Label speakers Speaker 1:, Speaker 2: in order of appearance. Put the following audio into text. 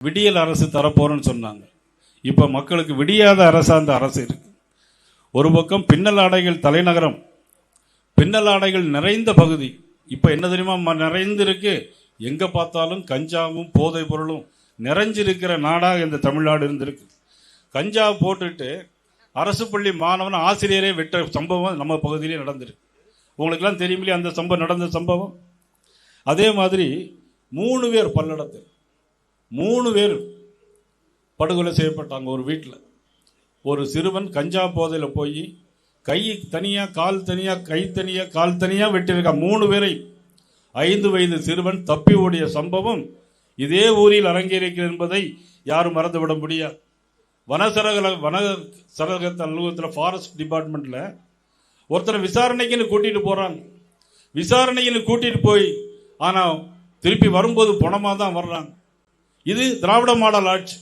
Speaker 1: விடியல் அரசு தரப்போறேன்னு சொன்னாங்க. இப்ப மக்களுக்கு விடியாத அரசா அந்த அரசு இருக்கு. ஒரு பக்கம் பின்னல் ஆடைகள் தலைநகரம், பின்னல் ஆடைகள் நிறைந்த பகுதி. இப்ப என்ன தெரியுமா நிறைந்து இருக்கு, எங்க பார்த்தாலும் கஞ்சாவும் போதை பொருளும் நிறைஞ்சிருக்கிற நாடாக இந்த தமிழ்நாடு இருந்திருக்கு. கஞ்சா போட்டுட்டு அரசு பள்ளி மாணவன் ஆசிரியரை வெட்ட சம்பவம் நம்ம பகுதியிலே நடந்திருக்கு. உங்களுக்கெல்லாம் தெரியுமில்லையா அந்த சம்பவம், நடந்த சம்பவம். அதே மாதிரி 3 பேர் பல்லடத்தில் 3 பேர் படுகொலை செய்யப்பட்டாங்க. ஒரு வீட்டில் ஒரு சிறுவன் கஞ்சா போதையில் போய் கை தனியா கால் தனியா கை தனியா கால் தனியா வெட்டியிருக்கான் 3 பேரை. 5 வயது சிறுவன் தப்பி ஓடிய சம்பவம் இதே ஊரில் அரங்கேறிக்கிறது என்பதை யாரும் மறந்துவிட முடியாது. வன சரக அலுவலகத்தில் ஃபாரஸ்ட் டிபார்ட்மெண்ட்ல ஒருத்தரை விசாரணைக்குன்னு கூட்டிட்டு போறாங்க. விசாரணைக்குன்னு கூட்டிட்டு போய் ஆனா திருப்பி வரும்போது பணமா தான் வர்றாங்க. இது திராவிட மாடல் ஆட்சி.